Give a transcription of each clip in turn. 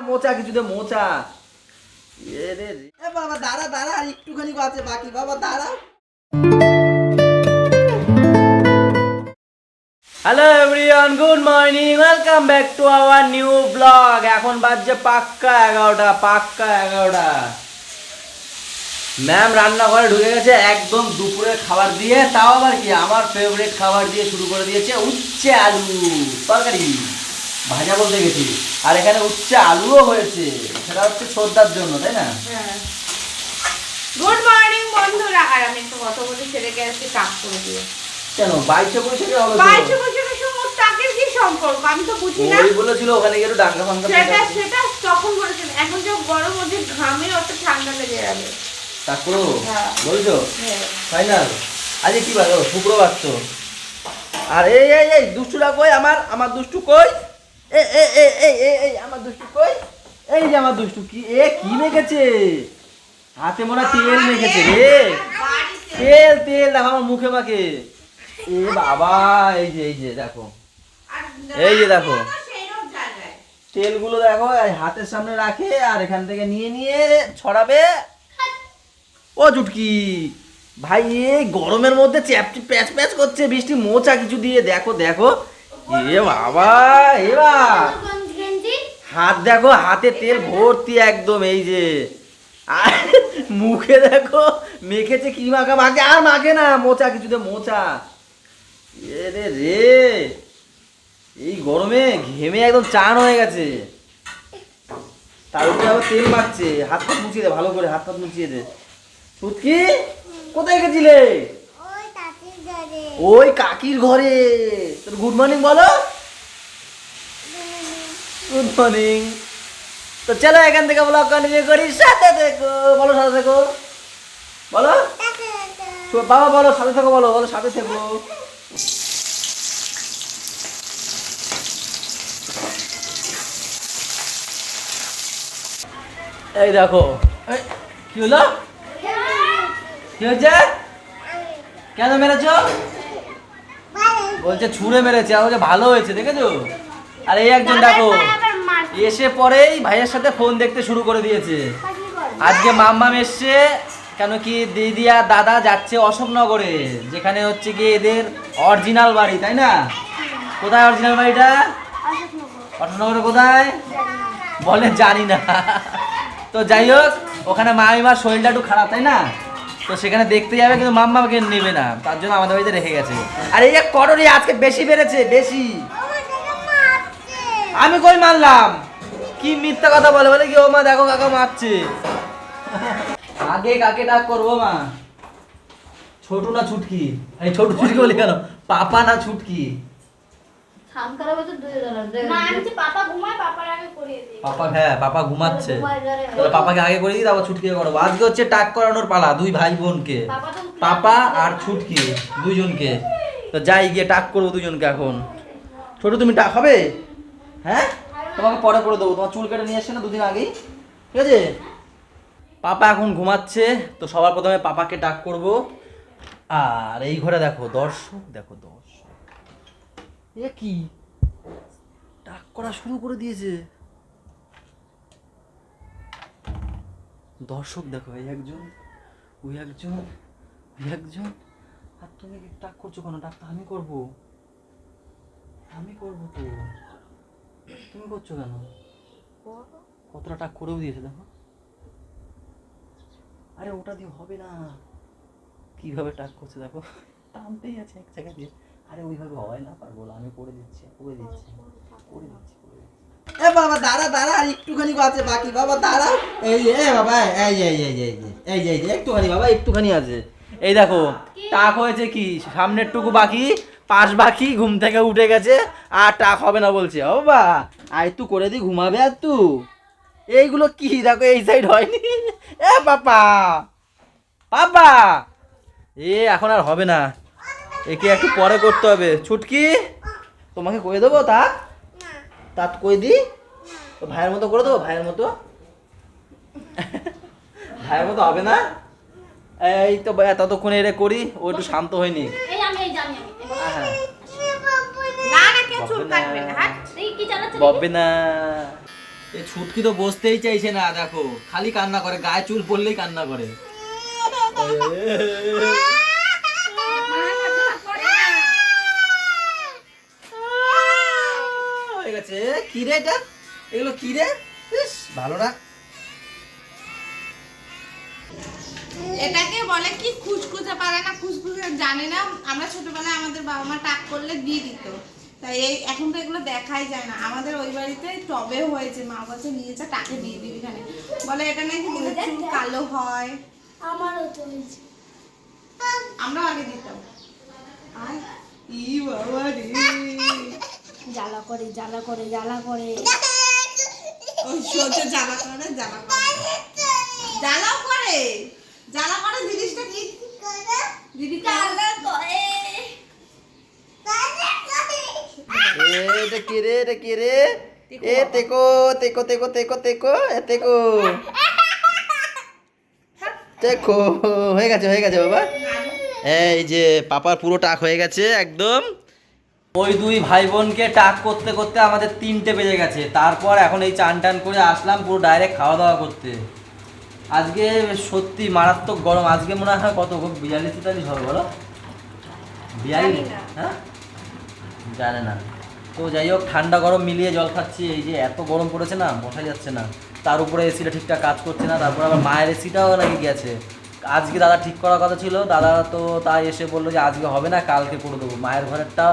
মোচা কিছুতে মোচা। বাবা দাঁড়া দাঁড়া, আর একটুখানি আছে বাকি, বাবা দাঁড়া। Hello everyone, good morning, welcome back to our new blog. এখন বাজছে পাক্কা 11টা। ম্যাম রান্নাঘরে ঢুকে গেছে একদম দুপুরের খাবার দিয়ে, তাও আবার কি আমার ফেভারিট খাবার দিয়ে শুরু করে দিয়েছে। উচ্ছে আলু তরকারি ভাজা বলতে গেছি, আর এখানে উচ্ছে আলুও হয়েছে, সেটা হচ্ছে ছোটদার জন্য, তাই না? গুড মর্নিং বন্ধুরা। আর আমি একটু কথা বলি, ছেলেকে আজকে টাক করে দিয়ে। কেন বাইশে বৈশাখে হবে? বাইশে বৈশাখের সঙ্গে টাকের কি সম্পর্ক আমি তো বুঝি না। ওই বলেছিল ওখানে গিয়ে একটু ডাঙ্গা ফাঙ্গা। সেটা তখন বলেছেন, এখন যে গরম মধ্যে ঘামে অত ঠান্ডা লেগে যাবে। তারপরে বলছো ফাইনাল। আজকে কি বার? শুক্রবার তো। আর এই দুষ্টুটা কই? আমার দুষ্টু কই? এই আমার দুষ্টু কই? এই যে আমার দুষ্টু কি মেখেছে হাতে? মনে হয় তেল মেখেছে রে। তেল দেখো আমার মুখে মাখে। এ বাবা, এই যে দেখো, এই যে দেখো তেলগুলো দেখো হাতের সামনে রাখে, আর এখান থেকে নিয়ে ছড়াবে। ও জুটকি ভাই, এই গরমের মধ্যে চ্যাপটি প্যাচ করছে বৃষ্টি। মোচা কিছু দিয়ে দেখো। এ বাবা, এবার হাত দেখো, হাতে তেল ভর্তি একদম। এই যে আর মুখে দেখো মেখেছে কি মাখা আর মাখে না। মোচা কিছুতে মোচা। রে এই গরমে ঘেমে একদম চান হয়ে গেছে, তার উপরে আবার তেল মাখছে। হাত মুছিয়ে দে ভালো করে, হাত মুছিয়ে দে। সুতকি কোথায় গেছিলে? ওই কাকির ঘরে। তোর গুড মর্নিং বলো। Good morning. তো চলো এখান থেকে ব্লগ কন্টিনিউ করি, সাথে থেকো। বলো সাথে থেকো, বলো বাবা, বলো সাথে থেকো, বলো সাথে থেকো। এই দেখো কি হলো, কি হয়েছে? কেন মেরেছো? বলছে ছুঁড়ে মেরেছে, আর বলছে ভালো হয়েছে, দেখেছো? আর এই একজন দেখো এসে পরেই ভাইয়ের সাথে ফোন দেখতে শুরু করে দিয়েছে। আজকে মাম্মাম এসছে, কেন কি দিদি আর দাদা যাচ্ছে অশোকনগরে, যেখানে হচ্ছে কি এদের অরিজিনাল বাড়ি, তাই না? কোথায় অরিজিনাল বাড়িটা? অশোকনগরে কোথায় বলে জানি না। তো যাই হোক, ওখানে মামিমার শরীরটা একটু খারাপ, তাই না? তো সেখানে দেখতে যাবে, কিন্তু মাম্মাকে নেবে না, তার জন্য আমাদের বাড়িতে রেখে গেছে। আর এই যে করোরি আজকে বেশি বেড়েছে, বেশি। আমি কই মারলাম? কি মিথ্যা কথা বলে কি? ও মা দেখো কাকা মারছে। আগে কাকে ডাক করবো মা? ছোটু না ছুটকি? এই ছোটু ছুটকি বলি কেন? পাপা না ছুটকি? পাপা ঘুমাচ্ছে, পাপাকে আগে করে দিই, তারপর ছুটকি করবো। আজকে হচ্ছে টাক করানোর পালা দুই ভাই বোনকে, পাপা আর ছুটকি দুইজনকে। তো যাই গিয়ে টাক করবো দুজনকে এখন। ছোট তুমি টাক হবে? হ্যাঁ, তোমাকে পরে করে দেবো। তোমার চুল কেটে নিয়ে এসছে না দুদিন আগেই, ঠিক আছে? পাপা এখন ঘুমাচ্ছে, তো সবার প্রথমে পাপাকে ডাক করব। আর এই ঘরে দেখো দর্শক, এ কি ডাক করা শুরু করে দিয়েছে। দর্শক দেখো, এই একজন, ওই একজন। আর তুমি ডাক করছো কেন? ডাকটা আমি করবো তো, তুমি করছো কেন? কতটা টাক করেও দিয়েছে দেখো। আরে ওটা দিয়ে হবে না, কিভাবে টাক করছে দেখো, টানতেই আছে এক জায়গা দিয়ে। আরে ওইভাবে হয় না, পারবো না, আমি করে দিচ্ছি। এ বাবা দাঁড়া, আর একটুখানি আছে বাকি, বাবা দাঁড়া। এই বাবা, এই একটুখানি বাবা, একটুখানি আছে। এই দেখো টাক হয়েছে কি, সামনের টুকু বাকি, পাশ বাকি। ঘুম থেকে উঠে গেছে, আর টাক হবে না বলছে। ও বাবা আয় তু করে দি, ঘুমাবে আর তু। এইগুলো কি দেখো, এই সাইড হয়নি। এ পাপা এখন আর হবে না, একে একটু পরে করতে হবে। ছুটকি তোমাকে কয়ে দেবো তা কয়ে দি, ভাইয়ের মতো করে দেবো, ভাইয়ের মতো হবে না? এই তো ততক্ষণে এটা করি, ও একটু শান্ত হয়নি। হ্যাঁ না না কেউ চুল কাটবে না হাট দেখি কি চালাচ্ছে বলবে না। এই ছুটকি তো বসতেই চাইছে না, দেখো খালি কান্না করে, গায়ে চুল পড়লেই কান্না করে। হয়ে গেছে। কি রে এটা, এগুলো কি রে? ইস, ভালো না। এটাকে বলে কি খুশখুশে পারে না, খুশখুশে জানে না। আমরা ছোটবেলায় আমাদের বাবা মা টাক করলে দিয়ে দিত, তাই এই এখন তো এগুলো দেখাই যায় না। আমাদের ওই বাড়িতে টবে হয়েছে, মা বলছে নিয়ে যা টাকে দিয়ে দিবি এখানে, বলে এটা নাকি দিলে চুল কালো হয়। আমারও তো হয়েছে। আমরা আগে দিতাম। আয় ই বাবা রে, জ্বালা করে জ্বালা করে জ্বালা করে। ওই সোজা জ্বালা করে জ্বালা করে জ্বালাও করে জ্বালা করে জিনিসটা কি দিদি জ্বালা করে। এটা কি রে, এটা কি রে? এ তেকো তেকো তেকো তেকো তেকো এ তেকো দেখো, হয়ে গেছে হয়ে গেছে বাবা। এই যে পাপার পুরো টাক হয়ে গেছে একদম। ওই দুই ভাই বোনকে টাক করতে করতে আমাদের 3টে বেজে গেছে। তারপর এখন এই চান টান করে আসলাম পুরো ডাইরেক্ট খাওয়া দাওয়া করতে। আজকে সত্যি মারাত্মক গরম। আজকে মনে হয় কত 42-43 হবে বলো? 42? হ্যাঁ জানে না। তো যাই হোক, ঠান্ডা গরম মিলিয়ে জল খাচ্ছি। এই যে এত গরম পড়েছে না, বসা যাচ্ছে না। তার উপরে এসিটা ঠিকঠাক কাজ করছে না। তারপর আবার মায়ের এসিটাও নাকি গেছে। আজকে দাদা ঠিক করার কথা ছিল, দাদা তো তাই এসে বললো যে আজকে হবে না, কালকে করে দেবো। মায়ের ঘরেরটা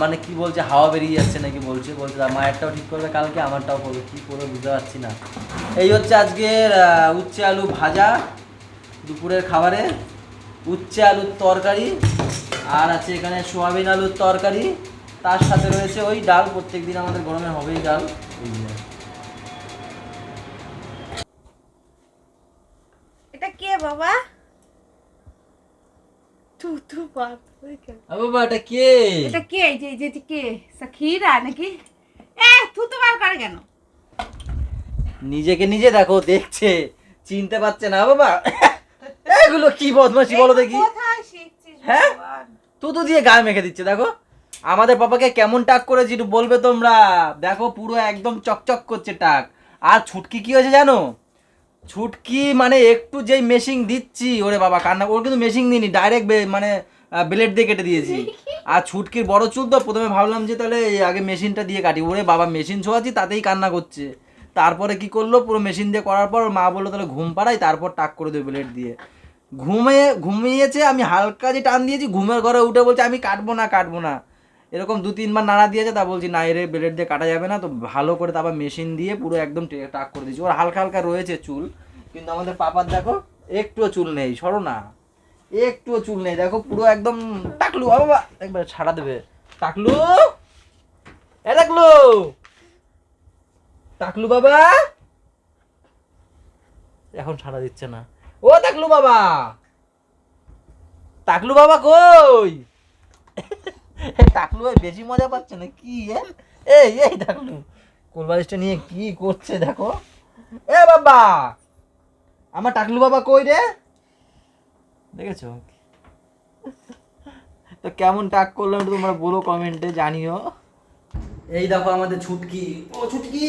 মানে কি বলছে, হাওয়া বেরিয়ে যাচ্ছে নাকি বলছে মায়েরটাও ঠিক করবে কালকে, আমারটাও করবে। কী করবে বুঝতে পারছি না। এই হচ্ছে আজকের উচ্ছে আলু ভাজা দুপুরের খাবারে, উচ্ছে আলুর তরকারি, আর আছে এখানে সোয়াবিন আলুর তরকারি। তার সাথে রয়েছে ওই ডাল, প্রত্যেকদিন আমাদের গরমে হবেই ডাল। এটা কে বাবা? তু তু বাত বাবা এটা কে? এটা কে? এই যে যে কে? সাকিরা নাকি? তু তো বার করে কেন? নিজেকে নিজে দেখো, দেখছে, চিনতে পারছে না বাবা। এগুলো কি বদমাশি বলো দেখি। কোথায় শিখছিস হ্যাঁ? ভগবান? তুতু দিয়ে গায়ে মেখে দিচ্ছে দেখো। আমাদের পাপাকে কেমন টাক করেছি একটু বলবে তোমরা? দেখো পুরো একদম চকচক করছে টাক। আর ছুটকি কি হয়েছে জানো? ছুটকি মানে একটু যেই মেশিং দিচ্ছি, ওরে বাবা কান্না। ওর কিন্তু মেশিং দিইনি, ডাইরেক্ট মানে ব্লেড দিয়ে কেটে দিয়েছি। আর ছুটকির বড় চুল তো, প্রথমে ভাবলাম যে তাহলে আগে মেশিনটা দিয়ে কাটি। ওরে বাবা মেশিন ছোঁয়াচ্ছি তাতেই কান্না করছে। তারপরে কি করলো, পুরো মেশিন দিয়ে করার পর মা বললো তাহলে ঘুম পাড়াই, তারপর টাক করে দেবে ব্লেড দিয়ে। ঘুমিয়েছে, আমি হালকা যে টান দিয়েছি, ঘুমের ঘরে উঠে বলছে আমি কাটবো না কাটবো না। এরকম 2-3 বার নাড়া দিয়েছে, তা বলছি না এর ব্লেড দিয়ে কাটা যাবে না। তো ভালো করে তারপর মেশিন দিয়ে পুরো একদম টাক করে দিয়েছি। ওর হালকা হালকা রয়েছে চুল, কিন্তু আমাদের পাপার দেখো একটুও চুল নেই। সরো না, একটুও চুল নেই দেখো, পুরো একদম টাকলু। বাবা একবার ছাড়া দেবে। টাকলু, এ টাকলু, টাকলু বাবা এখন ছাড়া দিচ্ছে না। ও টাকলু বাবা, টাকলু বাবা কই? টাকলু বেশি মজা পাচ্ছে না কি? এই এই টাকলু কোলবালিশটা নিয়ে কি করছে দেখো। এ বাবা, আমার টাকলু বাবা কই রে? দেখেছো তো কেমন টাক করলাম তোমরা বলো কমেন্টে, জানিও। এই দেখো আমাদের ছুটকি। ও ছুটকি,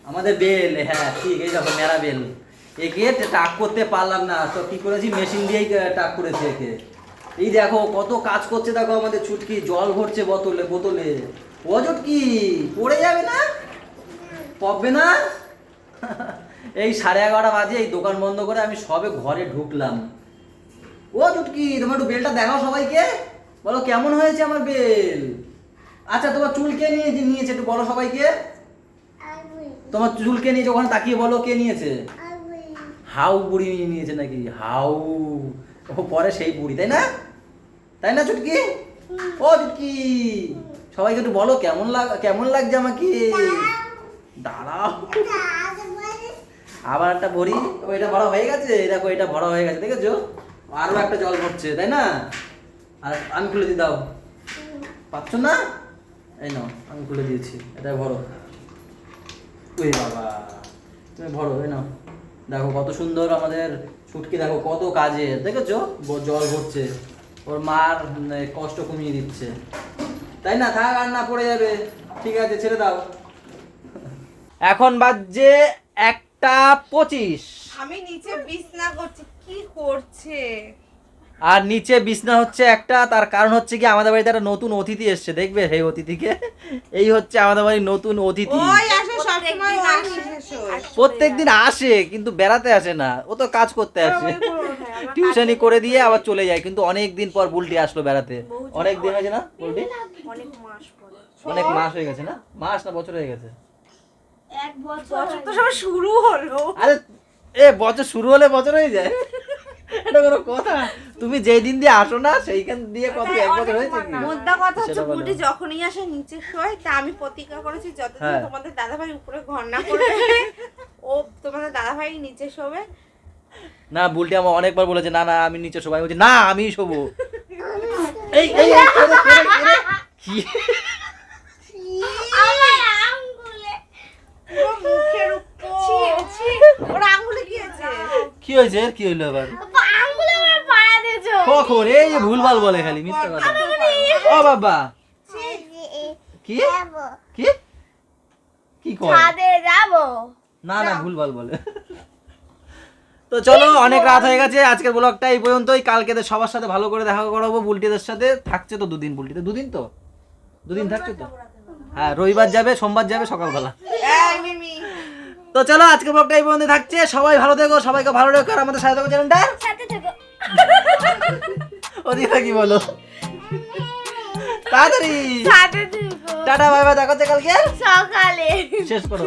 আমাদের বেল। হ্যাঁ ঠিক, এই দেখো মেরা বেল। একে টাক করতে পারলাম না, তো কি করেছি মেশিন দিয়েই টাক করেছি একে। এই দেখো কত কাজ করছে দেখো আমাদের ছুটকি, জল ভরছে বোতলে বোতলে। ও ছুটকি পড়ে যাবে না, পড়বে না। এই 11:30 বাজে, এই দোকান বন্ধ করে আমি সবে ঘরে ঢুকলাম। ও ছুটকি তোমার একটু বেলটা দেখাও সবাইকে, বলো কেমন হয়েছে আমার বেল। আচ্ছা তোমার চুল কে নিয়েছে একটু বলো সবাইকে। তোমার চুল কে নিয়েছে ওখানে তাকিয়ে বলো কে নিয়েছে। হাউ বুড়ি নিয়েছে নাকি? হাউ, ও পরে সেই বুড়ি, তাই না? তাই না ছুটকি? ও ছুটকি সবাইকে একটু বলো কেমন লাগছে আমাকে। দাঁড়াও, আবার একটা ভরি। ওইটা ভরা হয়ে গেছে, দেখো এটা ভরা হয়ে গেছে, দেখেছো? আরো একটা জল ভরছে, তাই না? আর আমি খুলে দিয়ে দাও, পাচ্ছ না? এই নাও আমি খুলে দিয়েছি, এটা ভরো। ওই বাবা তুমি ভরো, এই নাও। দেখো কত সুন্দর আমাদের ছুটকি, দেখো কত কাজে, দেখেছো? জল ভরছে। ওর মার কষ্ট কমিয়ে দিচ্ছে, তাই না? থাক, আর না পড়ে যাবে, ঠিক আছে ছেড়ে দাও। এখন বাজছে 1:25। আমি নিচে বিছনা করছি, কি করছে? আর নিচে বিছনা হচ্ছে একটা, তার কারণ হচ্ছে কি আমাদের বাড়িতে একটা নতুন অতিথি এসছে, দেখবে সেই অতিথিকে? এই হচ্ছে আমাদের বাড়ির নতুন অতিথি। ওই আসে সবসময়, ওই নিচে শোয়। প্রত্যেকদিন আসে কিন্তু বেড়াতে আসে না, ও তো কাজ করতে আসে। টিউশনি করে দিয়ে আবার চলে যায়, কিন্তু অনেক দিন পর বুলটি আসলো বেড়াতে। অনেক দিন হয়েছে না বুলটি? অনেক মাস পরে। অনেক মাস হয়ে গেছে না? মাস না বছর হয়ে গেছে? 1 বছর তো সব শুরু হলো। আরে বছর শুরু হলে বছর হয়ে যায়? এটা কোনো কথা? তুমি যেই দিন দিয়ে আসো না সেইখান দিয়ে কত 1 বছর হয়েছে কি? মুদ্রা কথা হচ্ছে, সেটা বলো। বুটি যখনই আসে নিচে শোয়, তা আমি প্রতিজ্ঞা করেছি যতদিন হ্যাঁ। তোমাদের দাদাভাই উপরে ঘর না করবে, ও তোমাদের দাদাভাই নিচে শোবে। না, বুলটি আমার অনেকবার বলেছে না না আমি নিচে শোবো, আমি বলছি না আমিই শোবো। এই এই এই, কি আমার আঙ্গুলে পুরো মুখের উপর ওর আঙ্গুলে কি আছে? কি হয়েছে? এর কি হইলো আবার? আঙ্গুলে আমার পাড়া দিয়েছো। কখন? এই যে ভুলভাল বলে খালি মিথ্যা কথা। ও বাবা, কি কি কি কয়? ছাদে যাবো। না না ভুলভাল বলে। তো চলো, অনেক রাত হয়ে গেছে, আজকের ব্লগটা এই পর্যন্তই। কালকে তো সবার সাথে ভালো করে দেখা করাবো বুলটিদের সাথে। থাকছে তো 2 দিন, বুলটিতে 2 দিন, তো 2 দিন থাকছে তো। হ্যাঁ, রবিবার যাবে, সোমবার যাবে সকালবেলা। এই মিমি, তো চলো, আজকের ব্লগটা এই পর্যন্ত থাকছে। সবাই ভালো থেকো, সবাইকে ভালো রেখো, আর আমাদের সাথে থাকো চ্যানেলটা। সাথে থেকো। ওদিকে কি বলো? তাড়াতাড়ি সাথে থেকো। টাটা, বাই বাই, দেখা হচ্ছে কালকে। সকালে শেষ করো।